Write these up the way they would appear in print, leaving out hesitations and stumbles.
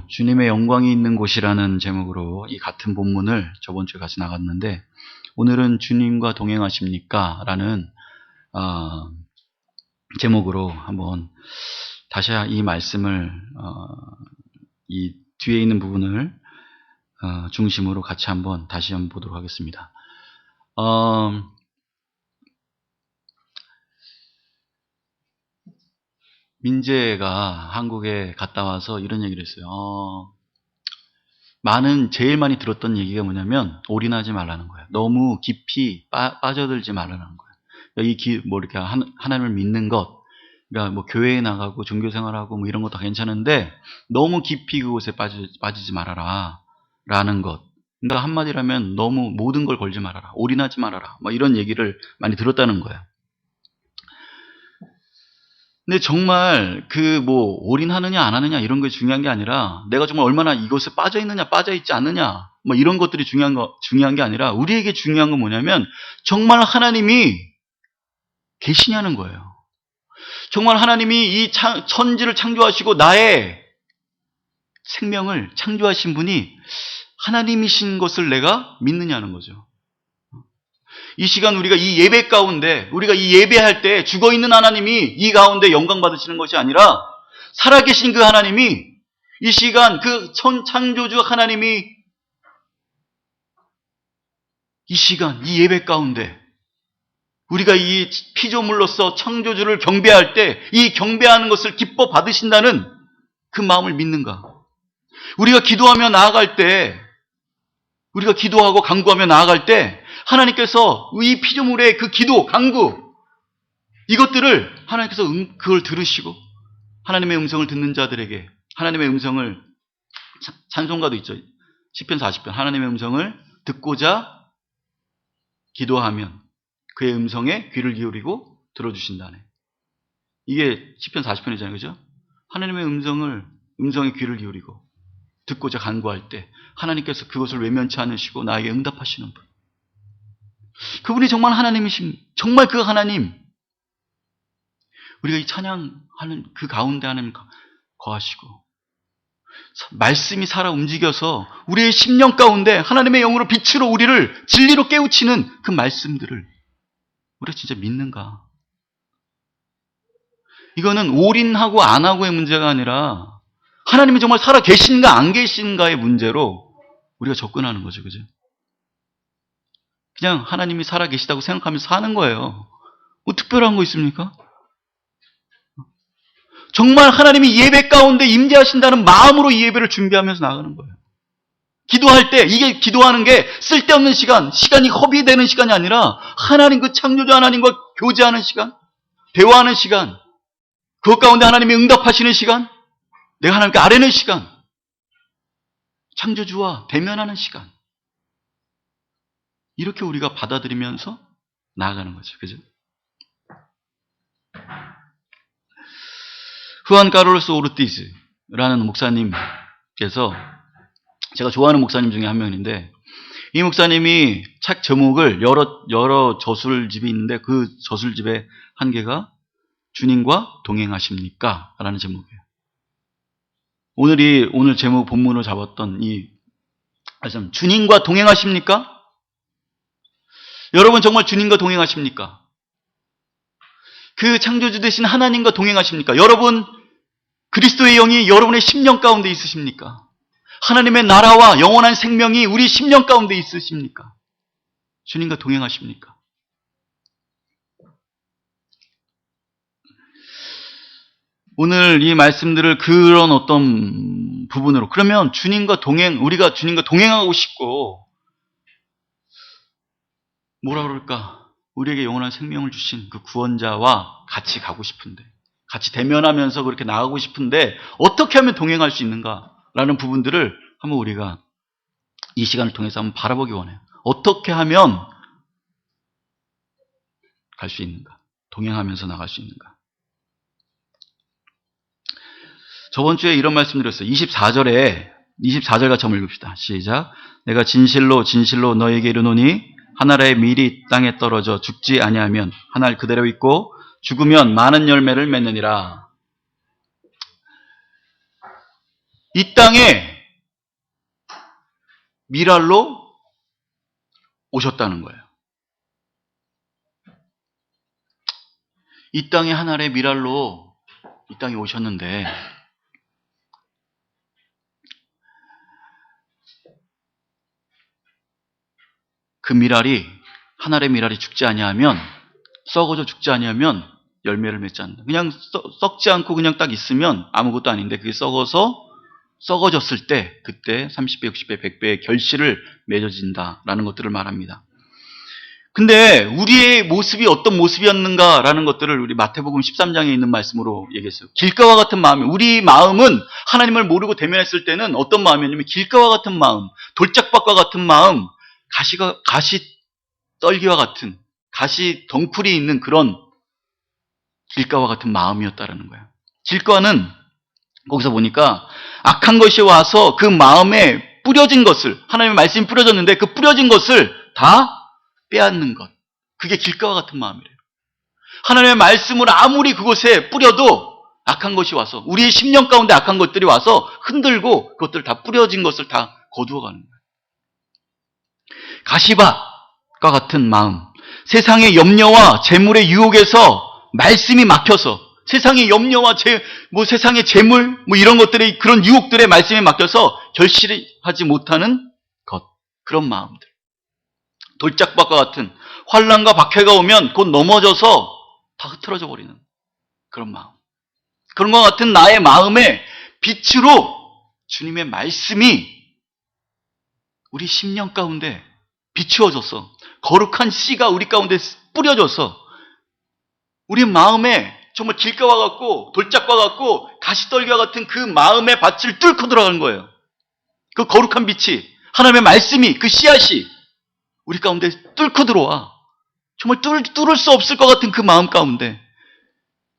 주님의 영광이 있는 곳이라는 제목으로 이 같은 본문을 저번 주에 같이 나갔는데, 오늘은 주님과 동행하십니까? 라는 제목으로 한번 다시 이 말씀을 이 뒤에 있는 부분을 중심으로 같이 다시 한번 보도록 하겠습니다. 민재가 한국에 갔다 와서 이런 얘기를 했어요. 제일 많이 들었던 얘기가 뭐냐면, 올인하지 말라는 거예요. 너무 깊이 빠져들지 말라는 거예요. 이렇게 하나님을 믿는 것, 그러니까 뭐 교회에 나가고 종교생활하고 뭐 이런 거 다 괜찮은데, 너무 깊이 그곳에 빠지지 말아라. 라는 것. 그러니까 한마디라면 너무 모든 걸 걸지 말아라. 올인하지 말아라. 뭐 이런 얘기를 많이 들었다는 거예요. 근데 정말 올인하느냐 안 하느냐 이런 게 중요한 게 아니라, 내가 정말 얼마나 이것에 빠져 있느냐 빠져 있지 않느냐 뭐 이런 것들이 중요한 게 아니라, 우리에게 중요한 건 뭐냐면 정말 하나님이 계시냐는 거예요. 정말 하나님이 이 천지를 창조하시고 나의 생명을 창조하신 분이 하나님이신 것을 내가 믿느냐는 거죠. 이 시간 우리가 이 예배 가운데, 우리가 이 예배할 때 죽어있는 하나님이 이 가운데 영광 받으시는 것이 아니라, 살아계신 그 하나님이 이 시간 그 창조주 하나님이 이 시간 이 예배 가운데 우리가 이 피조물로서 창조주를 경배할 때 이 경배하는 것을 기뻐 받으신다는 그 마음을 믿는가? 우리가 기도하며 나아갈 때, 우리가 기도하고 간구하며 나아갈 때 하나님께서 이 피조물의 그 기도, 간구, 이것들을 하나님께서 그걸 들으시고, 하나님의 음성을 듣는 자들에게 하나님의 음성을, 찬송가도 있죠. 시편 40편, 하나님의 음성을 듣고자 기도하면 그의 음성에 귀를 기울이고 들어주신다네. 이게 시편 40편이잖아요. 그죠? 하나님의 음성에 귀를 기울이고 듣고자 간구할 때 하나님께서 그것을 외면치 않으시고 나에게 응답하시는 분. 그분이 정말 하나님이신, 정말 그 하나님, 우리가 이 찬양하는 그 가운데 하나님 거하시고, 말씀이 살아 움직여서 우리의 심령 가운데 하나님의 영으로 빛으로 우리를 진리로 깨우치는 그 말씀들을 우리가 진짜 믿는가? 이거는 올인하고 안 하고의 문제가 아니라 하나님이 정말 살아 계신가 안 계신가의 문제로 우리가 접근하는 거죠. 그죠? 그냥 하나님이 살아 계시다고 생각하면서 사는 거예요. 뭐 특별한 거 있습니까? 정말 하나님이 예배 가운데 임재하신다는 마음으로 이 예배를 준비하면서 나가는 거예요. 기도할 때, 이게 기도하는 게 쓸데없는 시간이 허비되는 시간이 아니라 하나님, 그 창조주 하나님과 교제하는 시간, 대화하는 시간, 그것 가운데 하나님이 응답하시는 시간, 내가 하나님께 아뢰는 시간, 창조주와 대면하는 시간, 이렇게 우리가 받아들이면서 나아가는 거죠. 그죠? 후안 카를로스 오르티즈라는 목사님께서, 제가 좋아하는 목사님 중에 한 명인데, 이 목사님이 책 제목을 여러 저술집이 있는데 그 저술집의 한 개가 주님과 동행하십니까? 라는 제목이에요. 오늘 제목 본문으로 잡았던 주님과 동행하십니까? 여러분 정말 주님과 동행하십니까? 그 창조주 되신 하나님과 동행하십니까? 여러분, 그리스도의 영이 여러분의 심령 가운데 있으십니까? 하나님의 나라와 영원한 생명이 우리 심령 가운데 있으십니까? 주님과 동행하십니까? 오늘 이 말씀들을 그런 어떤 부분으로, 그러면 우리가 주님과 동행하고 싶고, 뭐라 그럴까? 우리에게 영원한 생명을 주신 그 구원자와 같이 가고 싶은데, 같이 대면하면서 그렇게 나가고 싶은데, 어떻게 하면 동행할 수 있는가라는 부분들을 한번 우리가 이 시간을 통해서 한번 바라보기 원해요. 어떻게 하면 갈 수 있는가? 동행하면서 나갈 수 있는가? 저번 주에 이런 말씀 드렸어요. 24절 같이 한번 읽읍시다. 시작. 내가 진실로 진실로 너에게 이르노니 한 알의 밀이 땅에 떨어져 죽지 아니하면 한 알 그대로 있고 죽으면 많은 열매를 맺느니라. 이 땅에 미랄로 오셨다는 거예요. 이 땅에 한 알의 미랄로 이 땅에 오셨는데 그 미랄이 한 알의 미랄이 죽지 아니하면 썩어져 죽지 아니하면 열매를 맺지 않는다. 그냥 썩지 않고 그냥 딱 있으면 아무것도 아닌데 그게 썩어졌을 때 그때 30배, 60배, 100배의 결실을 맺어진다라는 것들을 말합니다. 근데 우리의 모습이 어떤 모습이었는가라는 것들을 우리 마태복음 13장에 있는 말씀으로 얘기했어요. 길가와 같은 마음이, 우리 마음은 하나님을 모르고 대면했을 때는 어떤 마음이었냐면 길가와 같은 마음, 돌짝밭과 같은 마음, 가시 떨기와 같은, 가시 덩쿨이 있는 그런 길가와 같은 마음이었다라는 거예요. 길가는 거기서 보니까 악한 것이 와서 그 마음에 뿌려진 것을, 하나님의 말씀이 뿌려졌는데 그 뿌려진 것을 다 빼앗는 것. 그게 길가와 같은 마음이래요. 하나님의 말씀을 아무리 그곳에 뿌려도 악한 것이 와서, 우리의 심령 가운데 악한 것들이 와서 흔들고 그것들 다 뿌려진 것을 다 거두어가는 거예요. 가시밭과 같은 마음, 세상의 염려와 재물의 유혹에서 말씀이 막혀서, 세상의 염려와 세상의 재물, 이런 것들의 그런 유혹들의 말씀에 막혀서 결실하지 못하는 것, 그런 마음들. 돌짝밭과 같은 환난과 박해가 오면 곧 넘어져서 다 흐트러져 버리는 그런 마음. 그런 것 같은 나의 마음에 빛으로 주님의 말씀이 우리 심령 가운데 비추어져서 거룩한 씨가 우리 가운데 뿌려져서 우리 마음에 정말 길가와 같고 돌짝과 같고 가시떨기와 같은 그 마음의 밭을 뚫고 들어가는 거예요. 그 거룩한 빛이, 하나님의 말씀이, 그 씨앗이 우리 가운데 뚫고 들어와. 정말 뚫을 수 없을 것 같은 그 마음 가운데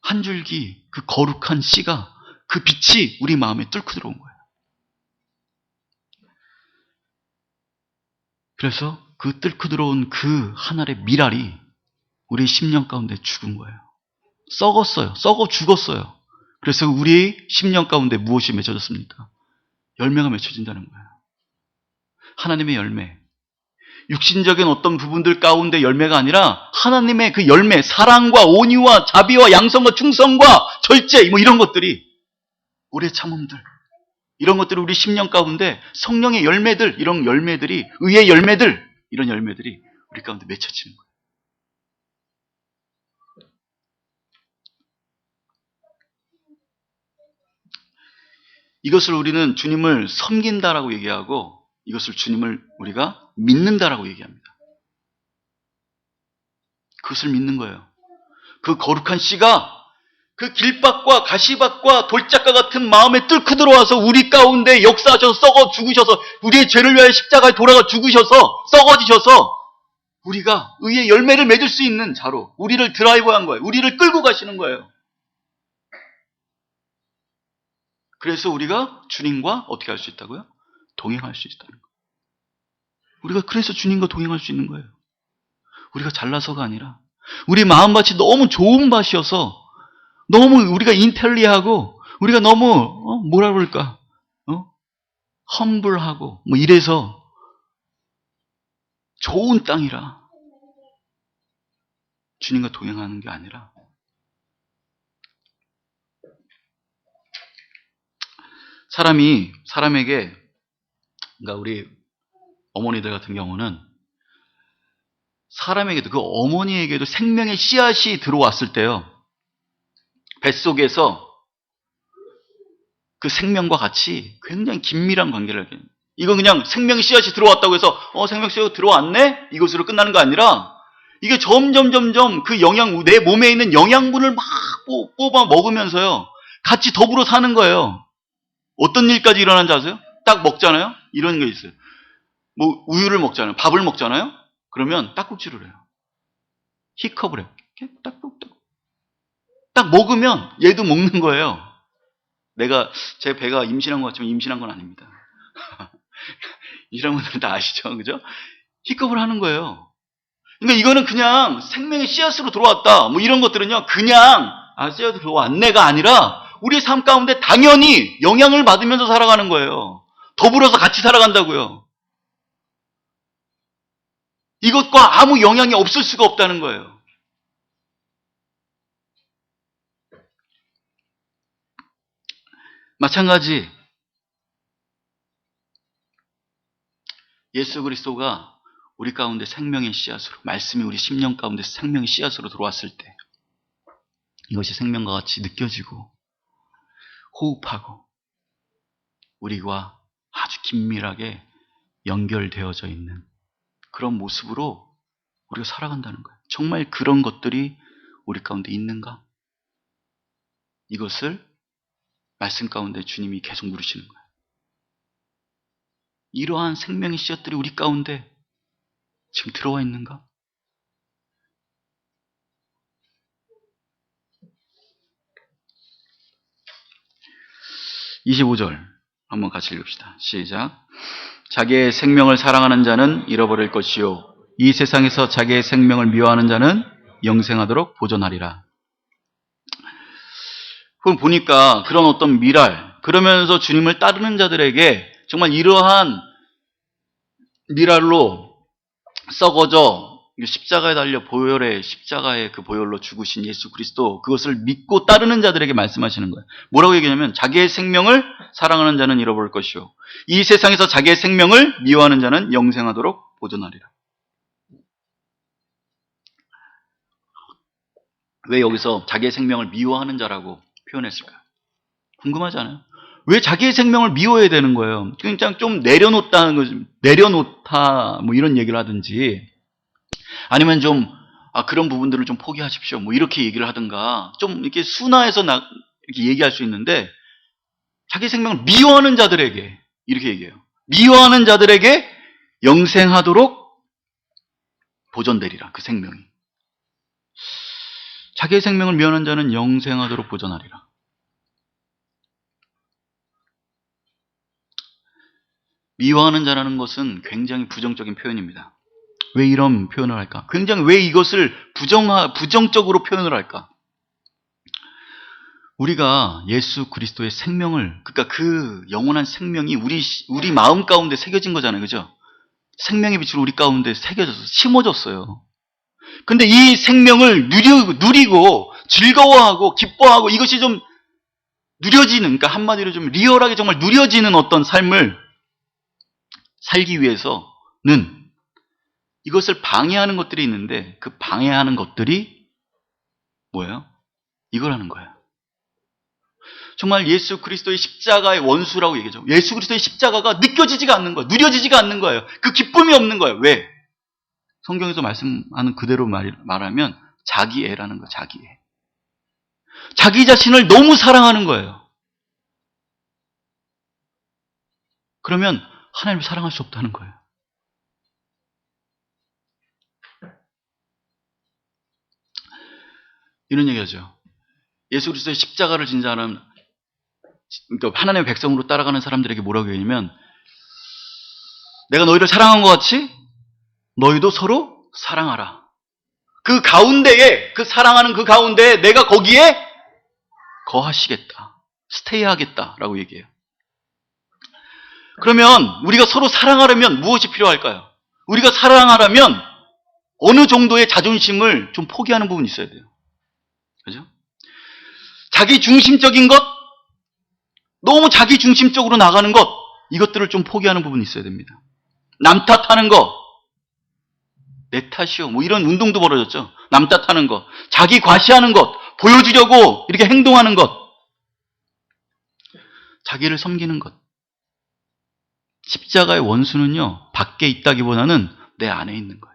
한 줄기 그 거룩한 씨가, 그 빛이 우리 마음에 뚫고 들어온 거예요. 그래서 그 뚫고 들어온 그 한 알의 미랄이 우리 심령 가운데 죽은 거예요. 썩었어요. 썩어 죽었어요. 그래서 우리 심령 가운데 무엇이 맺혀졌습니까? 열매가 맺혀진다는 거예요. 하나님의 열매. 육신적인 어떤 부분들 가운데 열매가 아니라 하나님의 그 열매, 사랑과 온유와 자비와 양성과 충성과 절제, 이런 것들이, 오래 참음들, 이런 것들이 우리 심령 가운데 성령의 열매들, 이런 열매들이, 의의 열매들, 이런 열매들이 우리 가운데 맺혀지는 거예요. 이것을 우리는 주님을 섬긴다라고 얘기하고, 이것을 주님을 우리가 믿는다라고 얘기합니다. 그것을 믿는 거예요. 그 거룩한 씨가 그 길밭과 가시밭과 돌짝과 같은 마음에 뚫고 들어와서 우리 가운데 역사하셔서 썩어 죽으셔서, 우리의 죄를 위하여 십자가에 돌아가 죽으셔서 썩어지셔서 우리가 의의 열매를 맺을 수 있는 자로 우리를 드라이브한 거예요. 우리를 끌고 가시는 거예요. 그래서 우리가 주님과 어떻게 할 수 있다고요? 동행할 수 있다는 거예요. 우리가 그래서 주님과 동행할 수 있는 거예요. 우리가 잘나서가 아니라 우리 마음밭이 너무 좋은 밭이어서, 너무 우리가 인텔리하고 우리가 너무 뭐라 그럴까, 험블하고 이래서 좋은 땅이라 주님과 동행하는 게 아니라, 사람에게, 그러니까 우리 어머니들 같은 경우는 사람에게도, 그 어머니에게도 생명의 씨앗이 들어왔을 때요, 뱃속에서 그 생명과 같이 굉장히 긴밀한 관계를 하게 됩니다. 이건 그냥 생명의 씨앗이 들어왔다고 해서 생명 씨앗이 들어왔네? 이것으로 끝나는 거 아니라, 이게 점점 그 내 몸에 있는 영양분을 막 뽑아 먹으면서요, 같이 더불어 사는 거예요. 어떤 일까지 일어나는지 아세요? 딱 먹잖아요? 이런 게 있어요. 우유를 먹잖아요. 밥을 먹잖아요? 그러면 딱꼭지를 해요. 히컵을 해요. 딱 먹으면 얘도 먹는 거예요. 제 배가 임신한 것 같지만 임신한 건 아닙니다. 임신한 분들은 다 아시죠? 그죠? 히컵을 하는 거예요. 그러니까 이거는 그냥 생명의 씨앗으로 들어왔다. 이런 것들은요, 그냥, 씨앗으로 들어왔네가 아니라, 우리의 삶 가운데 당연히 영향을 받으면서 살아가는 거예요. 더불어서 같이 살아간다고요. 이것과 아무 영향이 없을 수가 없다는 거예요. 마찬가지 예수 그리스도가 우리 가운데 생명의 씨앗으로, 말씀이 우리 심령 가운데 생명의 씨앗으로 들어왔을 때 이것이 생명과 같이 느껴지고 호흡하고 우리와 아주 긴밀하게 연결되어져 있는 그런 모습으로 우리가 살아간다는 거예요. 정말 그런 것들이 우리 가운데 있는가? 이것을 말씀 가운데 주님이 계속 물으시는 거예요. 이러한 생명의 씨앗들이 우리 가운데 지금 들어와 있는가? (25절) 한번 같이 읽읍시다. 시작. 자기의 생명을 사랑하는 자는 잃어버릴 것이요 이 세상에서 자기의 생명을 미워하는 자는 영생하도록 보존하리라. 그럼 보니까 그런 어떤 미랄, 그러면서 주님을 따르는 자들에게 정말 이러한 미랄로 썩어져 십자가에 달려 보혈의 십자가의 그 보혈로 죽으신 예수 그리스도, 그것을 믿고 따르는 자들에게 말씀하시는 거예요. 뭐라고 얘기하냐면 자기의 생명을 사랑하는 자는 잃어버릴 것이요 이 세상에서 자기의 생명을 미워하는 자는 영생하도록 보존하리라. 왜 여기서 자기의 생명을 미워하는 자라고 표현했을까요? 궁금하지 않아요? 왜 자기의 생명을 미워해야 되는 거예요? 그냥 좀 내려놓다는 거지, 내려놓다 뭐 이런 얘기를 하든지, 아니면 좀 그런 부분들을 좀 포기하십시오 뭐 이렇게 얘기를 하든가, 좀 이렇게 순화해서 이렇게 얘기할 수 있는데, 자기 생명을 미워하는 자들에게 이렇게 얘기해요. 미워하는 자들에게 영생하도록 보존되리라. 그 생명이, 자기의 생명을 미워하는 자는 영생하도록 보존하리라. 미워하는 자라는 것은 굉장히 부정적인 표현입니다. 왜 이런 표현을 할까? 굉장히 왜 이것을 부정적으로 표현을 할까? 우리가 예수 그리스도의 생명을, 그러니까 그 영원한 생명이 우리 마음 가운데 새겨진 거잖아요. 그죠? 생명의 빛으로 우리 가운데 새겨져서 심어졌어요. 근데 이 생명을 누리고 즐거워하고 기뻐하고 이것이 좀 누려지는, 그러니까 한마디로 좀 리얼하게 정말 누려지는 어떤 삶을 살기 위해서는 이것을 방해하는 것들이 있는데, 그 방해하는 것들이 뭐예요? 이거라는 거예요. 정말 예수 그리스도의 십자가의 원수라고 얘기하죠. 예수 그리스도의 십자가가 느껴지지가 않는 거예요. 누려지지가 않는 거예요. 그 기쁨이 없는 거예요. 왜? 성경에서 말씀하는 그대로 말하면 자기애라는 거예요. 자기애. 자기 자신을 너무 사랑하는 거예요. 그러면 하나님을 사랑할 수 없다는 거예요. 이런 얘기하죠. 예수 그리스도의 십자가를 진 자는, 그러니까 하나님의 백성으로 따라가는 사람들에게 뭐라고 얘기하냐면, 내가 너희를 사랑한 것 같이 너희도 서로 사랑하라. 그 가운데에, 그 사랑하는 그 가운데에 내가 거기에 거하시겠다, 스테이하겠다라고 얘기해요. 그러면 우리가 서로 사랑하려면 무엇이 필요할까요? 우리가 사랑하려면 어느 정도의 자존심을 좀 포기하는 부분이 있어야 돼요. 그죠? 자기 중심적인 것, 너무 자기 중심적으로 나가는 것, 이것들을 좀 포기하는 부분이 있어야 됩니다. 남 탓하는 거, 내 탓이요 뭐 이런 운동도 벌어졌죠. 남 탓하는 것, 자기 과시하는 것, 보여주려고 이렇게 행동하는 것, 자기를 섬기는 것. 십자가의 원수는요, 밖에 있다기보다는 내 안에 있는 거예요.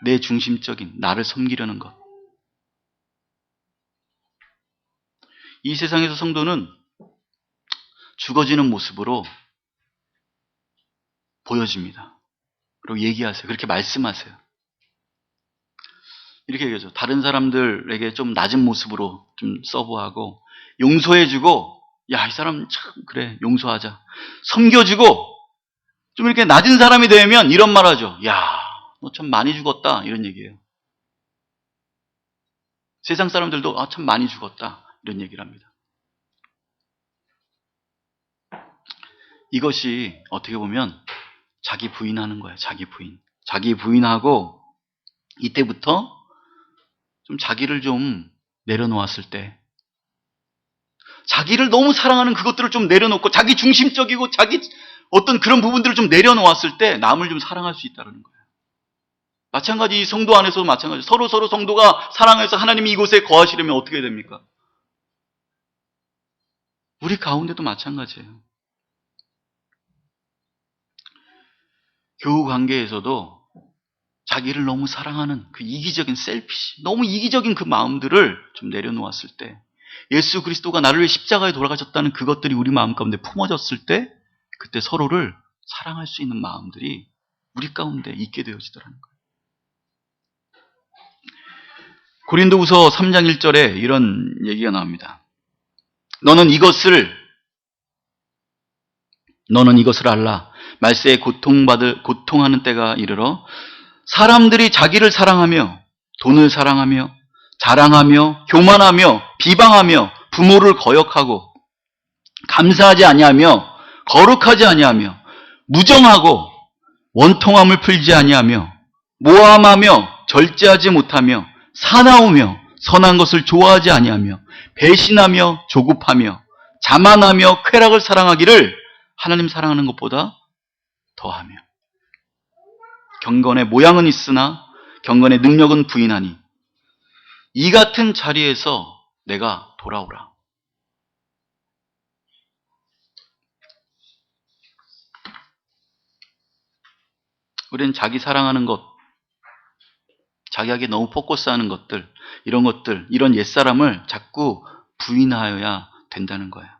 내 중심적인, 나를 섬기려는 것. 이 세상에서 성도는 죽어지는 모습으로 보여집니다. 그리고 얘기하세요. 그렇게 말씀하세요. 이렇게 얘기하죠. 다른 사람들에게 좀 낮은 모습으로 좀 서브하고, 용서해주고, 야, 이 사람 참 그래, 용서하자. 섬겨주고, 좀 이렇게 낮은 사람이 되면 이런 말 하죠. 야, 너 참 많이 죽었다, 이런 얘기예요. 세상 사람들도 참 많이 죽었다 이런 얘기를 합니다. 이것이 어떻게 보면 자기 부인하는 거예요. 자기 부인. 자기 부인하고 이때부터 좀 자기를 좀 내려놓았을 때, 자기를 너무 사랑하는 그것들을 좀 내려놓고 자기 중심적이고 자기 어떤 그런 부분들을 좀 내려놓았을 때 남을 좀 사랑할 수 있다는 거예요. 마찬가지 이 성도 안에서도 마찬가지. 서로 성도가 사랑해서 하나님이 이곳에 거하시려면 어떻게 됩니까? 우리 가운데도 마찬가지예요. 교우 관계에서도 자기를 너무 사랑하는 그 이기적인 셀피시, 너무 이기적인 그 마음들을 좀 내려놓았을 때, 예수 그리스도가 나를 위해 십자가에 돌아가셨다는 그것들이 우리 마음 가운데 품어졌을 때, 그때 서로를 사랑할 수 있는 마음들이 우리 가운데 있게 되어지더라는 거예요. 고린도후서 3장 1절에 이런 얘기가 나옵니다. 너는 이것을 알라. 말세에 고통하는 때가 이르러 사람들이 자기를 사랑하며 돈을 사랑하며 자랑하며 교만하며 비방하며 부모를 거역하고 감사하지 아니하며 거룩하지 아니하며 무정하고 원통함을 풀지 아니하며 모함하며 절제하지 못하며 사나우며 선한 것을 좋아하지 아니하며 배신하며 조급하며 자만하며 쾌락을 사랑하기를 하나님 사랑하는 것보다 더하며 경건의 모양은 있으나 경건의 능력은 부인하니 이 같은 자리에서 내가 돌아오라. 우리는 자기 사랑하는 것, 자기에게 너무 포커스하는 것들, 이런 옛사람을 자꾸 부인하여야 된다는 거예요.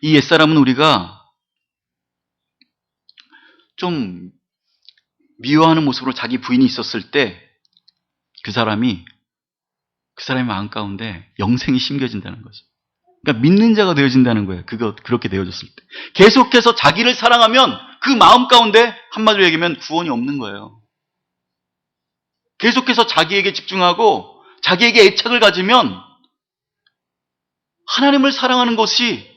이 옛사람은 우리가 좀 미워하는 모습으로 자기 부인이 있었을 때 그 사람의 마음 가운데 영생이 심겨진다는 거죠. 그러니까 믿는 자가 되어진다는 거예요. 그렇게 되어졌을 때. 계속해서 자기를 사랑하면 그 마음 가운데 한마디로 얘기하면 구원이 없는 거예요. 계속해서 자기에게 집중하고 자기에게 애착을 가지면 하나님을 사랑하는 것이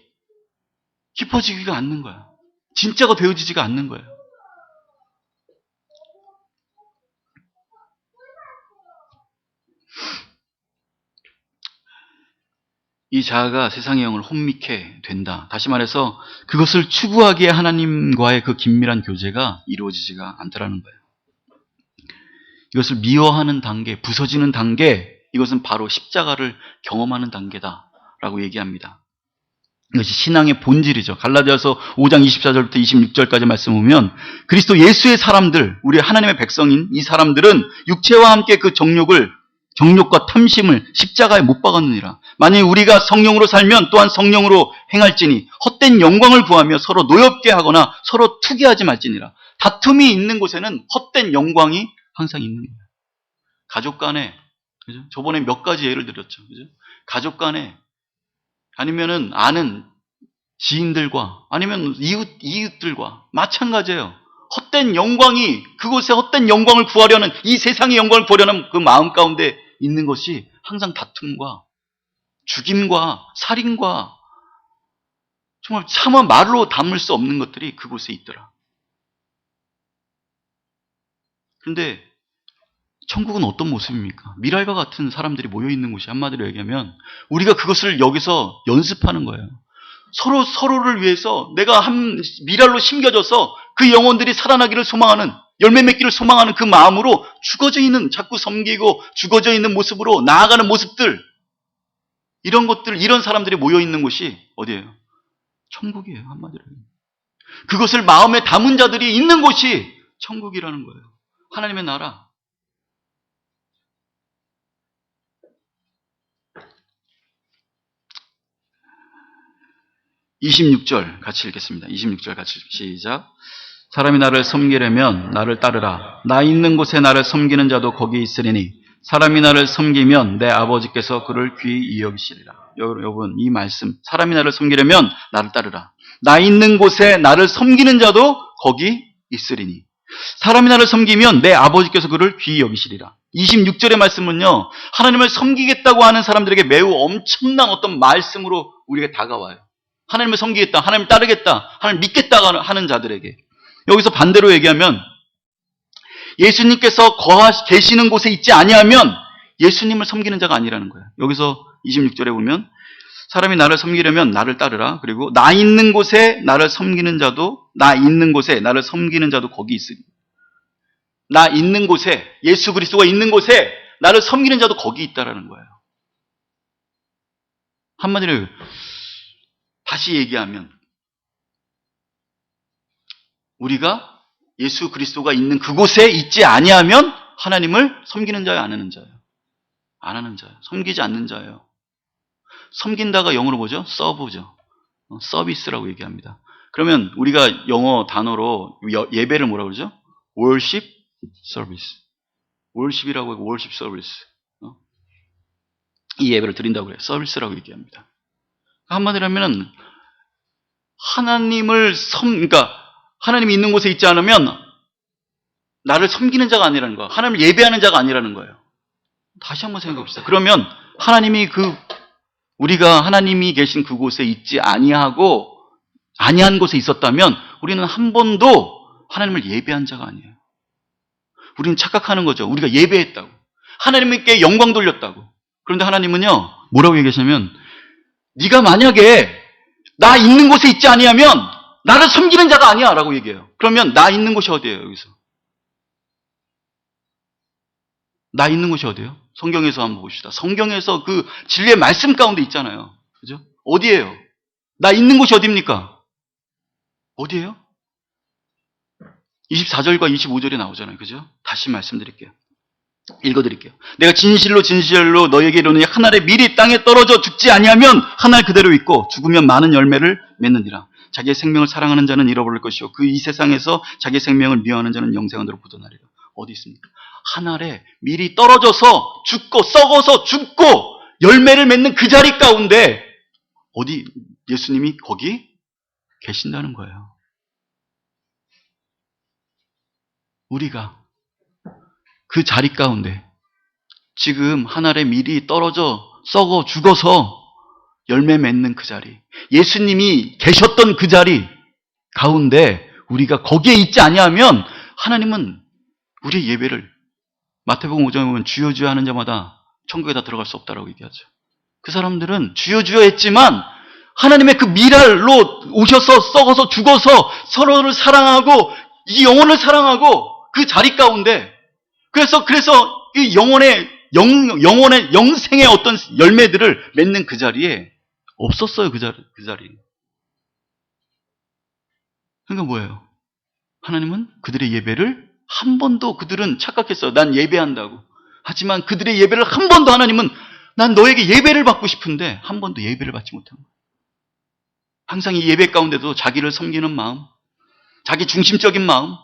깊어지기가 않는 거야. 진짜가 되어지지가 않는 거예요. 이 자아가 세상의 영을 혼미케 된다. 다시 말해서 그것을 추구하기에 하나님과의 그 긴밀한 교제가 이루어지지가 않더라는 거예요. 이것을 미워하는 단계, 부서지는 단계, 이것은 바로 십자가를 경험하는 단계다라고 얘기합니다. 이것이 신앙의 본질이죠. 갈라디아서 5장 24절부터 26절까지 말씀 보면 그리스도 예수의 사람들, 우리 하나님의 백성인 이 사람들은 육체와 함께 그 정욕과 탐심을 십자가에 못 박았느니라. 만일 우리가 성령으로 살면 또한 성령으로 행할지니 헛된 영광을 구하며 서로 노엽게 하거나 서로 투기하지 말지니라. 다툼이 있는 곳에는 헛된 영광이 항상 있는 거예요. 가족 간에, 그죠? 저번에 몇 가지 예를 들었죠. 그죠? 가족 간에, 아니면은 아는 지인들과, 아니면 이웃들과 마찬가지예요. 헛된 영광이, 그곳에 헛된 영광을 구하려는, 이 세상의 영광을 구하려는 그 마음 가운데 있는 것이 항상 다툼과 죽임과 살인과 정말 차마 말로 담을 수 없는 것들이 그곳에 있더라. 그런데 천국은 어떤 모습입니까? 미랄과 같은 사람들이 모여있는 곳이, 한마디로 얘기하면 우리가 그것을 여기서 연습하는 거예요. 서로를 위해서 내가 한 미랄로 심겨져서 그 영혼들이 살아나기를 소망하는, 열매 맺기를 소망하는 그 마음으로 죽어져 있는, 자꾸 섬기고 죽어져 있는 모습으로 나아가는 모습들, 이런 것들, 이런 사람들이 모여있는 곳이 어디예요? 천국이에요. 한마디로. 그것을 마음에 담은 자들이 있는 곳이 천국이라는 거예요. 하나님의 나라. (26절) 같이 읽겠습니다. 26절 같이 시작. 사람이 나를 섬기려면 나를 따르라. 나 있는 곳에 나를 섬기는 자도 거기 있으리니 사람이 나를 섬기면 내 아버지께서 그를 귀히 여기시리라. 여러분, 이 말씀, 사람이 나를 섬기려면 나를 따르라. 나 있는 곳에 나를 섬기는 자도 거기 있으리니. 사람이 나를 섬기면 내 아버지께서 그를 귀히 여기시리라. 26절의 말씀은요, 하나님을 섬기겠다고 하는 사람들에게 매우 엄청난 어떤 말씀으로 우리에게 다가와요. 하나님을 섬기겠다, 하나님을 따르겠다, 하나님을 믿겠다 하는 자들에게. 여기서 반대로 얘기하면 예수님께서 계시는 곳에 있지 아니하면 예수님을 섬기는 자가 아니라는 거예요. 여기서 26절에 보면 사람이 나를 섬기려면 나를 따르라. 그리고 나 있는 곳에 나를 섬기는 자도 거기 있으리. 나 있는 곳에, 예수 그리스도가 있는 곳에 나를 섬기는 자도 거기 있다라는 거예요. 한마디로 다시 얘기하면 우리가 예수 그리스도가 있는 그곳에 있지 아니하면 하나님을 섬기는 자예요, 안 하는 자예요? 안 하는 자예요. 섬기지 않는 자예요. 섬긴다가 영어로 뭐죠? 서브죠. 서비스라고 얘기합니다. 그러면 우리가 영어 단어로 예배를 뭐라고 그러죠? worship service. worship이라고 하고 worship service. 이 예배를 드린다고 그래요. 서비스라고 얘기합니다. 한마디로 하면은 그러니까 하나님이 있는 곳에 있지 않으면 나를 섬기는 자가 아니라는 거예요. 하나님을 예배하는 자가 아니라는 거예요. 다시 한번 생각해 봅시다. 그러면 우리가 하나님이 계신 그곳에 있지 아니한 곳에 있었다면 우리는 한 번도 하나님을 예배한 자가 아니에요. 우리는 착각하는 거죠. 우리가 예배했다고. 하나님께 영광 돌렸다고. 그런데 하나님은요, 뭐라고 얘기하시냐면 네가 만약에 나 있는 곳에 있지 아니하면 나를 섬기는 자가 아니야 라고 얘기해요. 그러면 나 있는 곳이 어디예요, 여기서? 나 있는 곳이 어디예요? 성경에서 한번 봅시다. 성경에서 그 진리의 말씀 가운데 있잖아요. 그죠? 어디예요? 나 있는 곳이 어디입니까? 어디예요? 24절과 25절에 나오잖아요. 그죠? 다시 말씀드릴게요. 읽어드릴게요. 내가 진실로 진실로 너에게 이르노니 한 알의 밀이 땅에 떨어져 죽지 아니하면 한 알 그대로 있고 죽으면 많은 열매를 맺느니라. 자기의 생명을 사랑하는 자는 잃어버릴 것이요 그 이 세상에서 자기의 생명을 미워하는 자는 영생하도록 굳어나리라. 어디 있습니까? 한 알에 밀이 떨어져서 죽고 썩어서 죽고 열매를 맺는 그 자리 가운데 어디 예수님이 거기 계신다는 거예요. 우리가 그 자리 가운데 지금 한 알의 밀이 떨어져 썩어 죽어서 열매 맺는 그 자리, 예수님이 계셨던 그 자리 가운데 우리가 거기에 있지 아니하면 하나님은 우리의 예배를 마태복음 5장에 보면 주여 주여 하는 자마다 천국에 다 들어갈 수 없다라고 얘기하죠. 그 사람들은 주여 주여 했지만 하나님의 그 미랄로 오셔서 썩어서 죽어서 서로를 사랑하고 이 영혼을 사랑하고 그 자리 가운데 그래서 이 영혼의 영생의 어떤 열매들을 맺는 그 자리에 없었어요. 그 자리. 그러니까 뭐예요? 하나님은 그들의 예배를 한 번도 그들은 착각했어요. 난 예배한다고. 하지만 그들의 예배를 한 번도 하나님은 난 너에게 예배를 받고 싶은데 한 번도 예배를 받지 못한 거예요. 항상 이 예배 가운데도 자기를 섬기는 마음, 자기 중심적인 마음,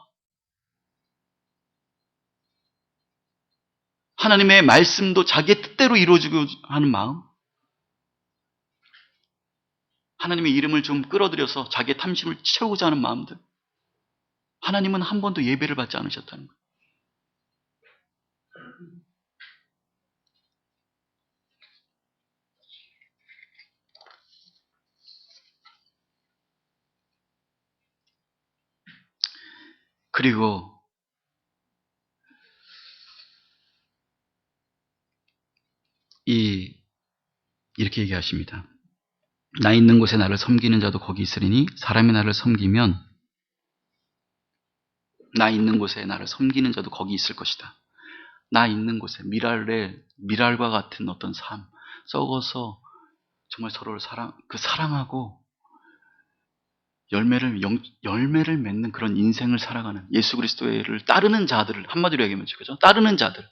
하나님의 말씀도 자기의 뜻대로 이루어지고 하는 마음, 하나님의 이름을 좀 끌어들여서 자기의 탐심을 채우고자 하는 마음들. 하나님은 한 번도 예배를 받지 않으셨다는 거예요. 그리고 이렇게 얘기하십니다. 나 있는 곳에 나를 섬기는 자도 거기 있으리니 사람이 나를 섬기면 나 있는 곳에 나를 섬기는 자도 거기 있을 것이다. 나 있는 곳에 미랄과 같은 어떤 삶, 썩어서 정말 서로를 사랑하고 열매를 맺는 그런 인생을 살아가는 예수 그리스도를 따르는 자들을 한마디로 얘기하면 그죠? 따르는 자들.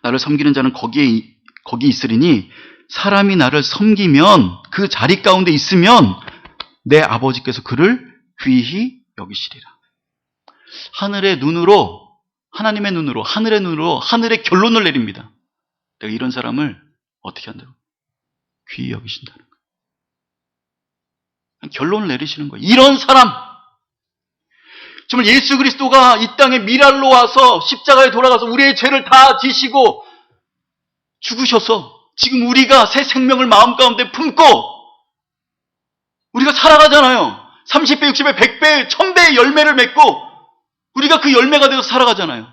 나를 섬기는 자는 거기 있으리니 사람이 나를 섬기면 그 자리 가운데 있으면 내 아버지께서 그를 귀히 여기시리라. 하나님의 눈으로 하늘의 결론을 내립니다. 내가 이런 사람을 어떻게 한다고? 귀히 여기신다는 거예요. 결론을 내리시는 거예요. 이런 사람, 정말 예수 그리스도가 이 땅에 미랄로 와서 십자가에 돌아가서 우리의 죄를 다 지시고 죽으셔서 지금 우리가 새 생명을 마음 가운데 품고 우리가 살아가잖아요. 30배, 60배, 100배, 1000배의 열매를 맺고 우리가 그 열매가 되어서 살아가잖아요.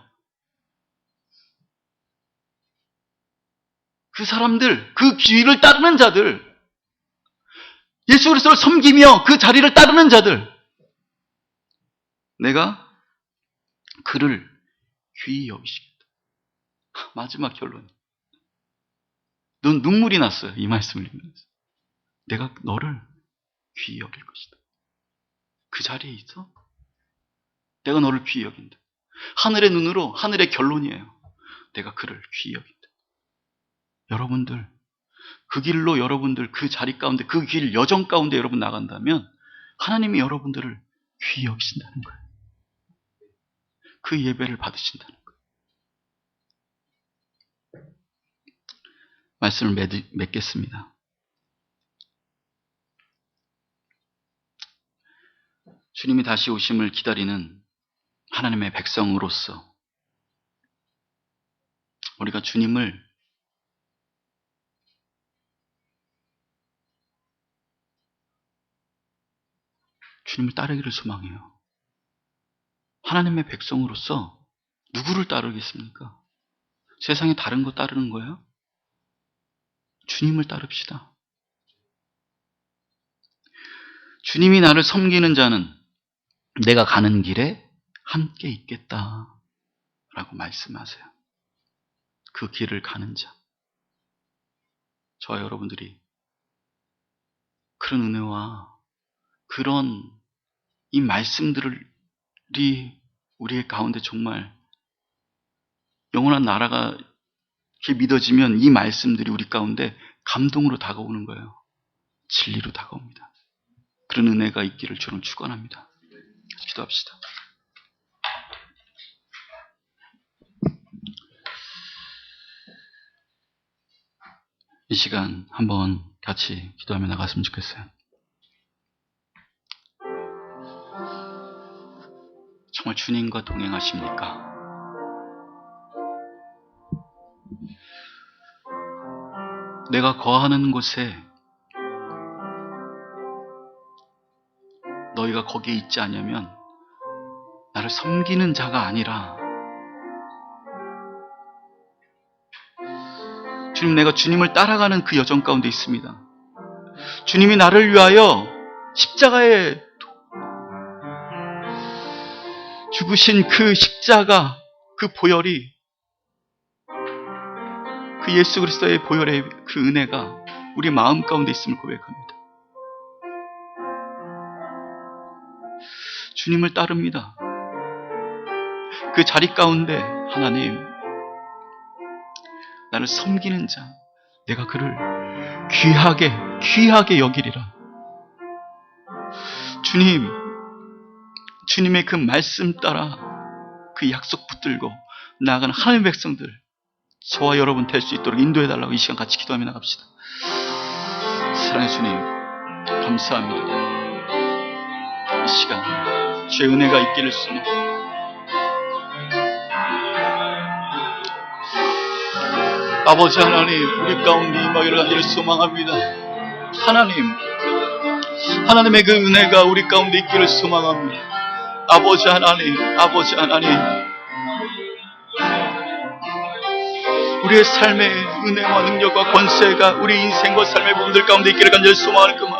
그 사람들, 그 길을 따르는 자들, 예수 그리스도를 섬기며 그 자리를 따르는 자들, 내가 그를 귀히 여기시겠다. 마지막 결론. 넌 눈물이 났어요. 이 말씀을 읽으면서. 내가 너를 귀히 여길 것이다. 그 자리에 있어? 내가 너를 귀히 여긴다. 하늘의 눈으로 하늘의 결론이에요. 내가 그를 귀히 여긴다. 여러분들, 그 길로 여러분들 그 자리 가운데, 그 길 여정 가운데 여러분 나간다면 하나님이 여러분들을 귀히 여기신다는 거예요. 그 예배를 받으신다는 거예요. 말씀을 맺겠습니다. 주님이 다시 오심을 기다리는 하나님의 백성으로서 우리가 주님을 따르기를 소망해요. 하나님의 백성으로서 누구를 따르겠습니까? 세상에 다른 거 따르는 거예요? 주님을 따릅시다. 주님이 나를 섬기는 자는 내가 가는 길에 함께 있겠다 라고 말씀하세요. 그 길을 가는 자, 저와 여러분들이 그런 은혜와 그런 이 말씀들이 우리의 가운데 정말 영원한 나라가 이렇게 믿어지면 이 말씀들이 우리 가운데 감동으로 다가오는 거예요. 진리로 다가옵니다. 그런 은혜가 있기를 저는 축원합니다. 기도합시다. 이 시간 한번 같이 기도하며 나갔으면 좋겠어요. 정말 주님과 동행하십니까? 내가 거하는 곳에 너희가 거기에 있지 않으면 나를 섬기는 자가 아니라 주님, 내가 주님을 따라가는 그 여정 가운데 있습니다. 주님이 나를 위하여 십자가에 죽으신 그 십자가, 그 보혈이, 그 예수 그리스도의 보혈의 그 은혜가 우리 마음 가운데 있음을 고백합니다. 주님을 따릅니다. 그 자리 가운데 하나님, 나를 섬기는 자, 내가 그를 귀하게 여기리라. 주님의 그 말씀 따라 그 약속 붙들고 나아가는 하나님의 백성들, 저와 여러분 될 수 있도록 인도해달라고 이 시간 같이 기도하며 나갑시다. 사랑의 주님, 감사합니다. 이 시간 주의 은혜가 있기를 소망합니다. 아버지 하나님, 우리 가운데 임하기를 간절히 소망합니다. 하나님의 그 은혜가 우리 가운데 있기를 소망합니다. 아버지 하나님, 우리의 삶의 은혜와 능력과 권세가 우리 인생과 삶의 부분들 가운데 있기를 간절히 소망하는 그만